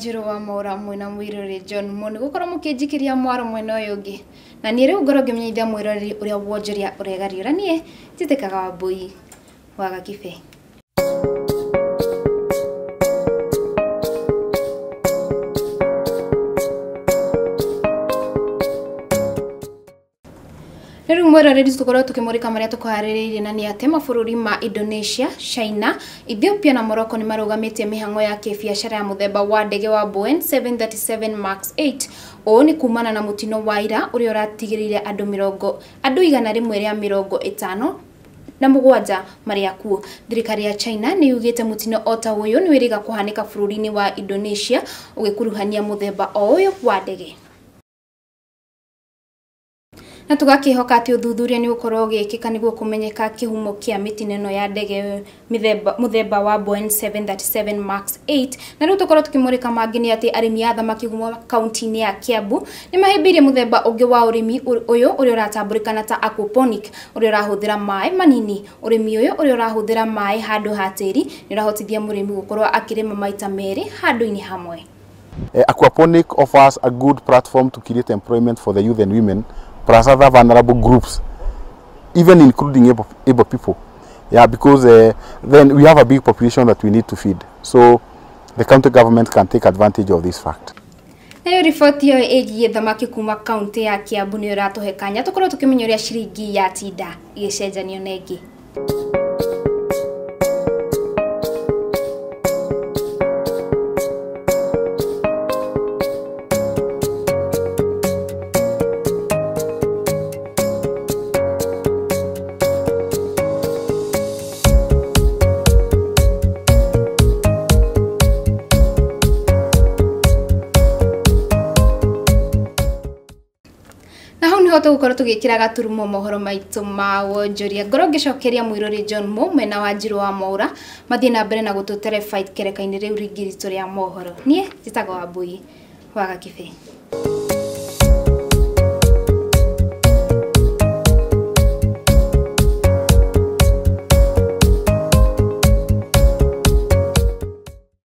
Wanjiru wa Maura mwina mwirori John Moni gukora mukinjikiria mwaro mwena uyu ungi na ni riu ngoro ngimenyithia mwirori uria wonjoria uregariura nie titikaga wa Mbui wa Gakibe. Riu mwirori tukorwo tukimurika maria tukuhaririirie na ni ate mabũrũri ma Indonesia, China, Ethiopia na Morocco ni marugamitie mihango ya kibiashara ya muthemba wa ndege wa Boeing 737 Max 8 o ni kumana na mutino wa ira uria uratigirire andu 150 na mugwanja maria kuo. Thirikari ya China ni yugite mutino ota uyu ni wiriga kuhanika bũrũri-ini wa Indonesia ugikuruhania muthemba o uyu wa ndege. Na tugakihoka ati uthuthuria ni ukorwo ugikika niguo kumenyeka kihumo kia mitineno ya ndege muthemba wa Boeing 737 Max 8 na riu tukorwo tukimurika mangini ati arimi a thamaki kuma kaunti-ini ya Kiambu ni mahimbirie muthemba ungi wa urimi uyu uria uratamburikana ta aquaponic uria urahuthira mai manini. Urimi uyu uria urahuthira mai handu ha tiri ni urahotithia murimi gukorwo akirima maita meri handu-ini hamwe. Aquaponic offers a good platform to create employment for the youth and women plus other vulnerable groups, even including able people. Yeah, because then we have a big population that we need to feed. So the county government can take advantage of this fact. Na ripoti yo egiye thamaki kuma county ya Kiambu ni uratuhe kanya tukorwo tukimenyoria ciringi ya tinda igicenjanio nengi. Hoto gukora tugikira gaturumo mohoro maitu ma wonjoria ngoro ngicokeria mwirori John Mo mena Wanjiru wa Maura mathie na mbere na gututere fight kereka-ini riu ringiritu ria mohoro nie titago wa Mbui wa Gakibe.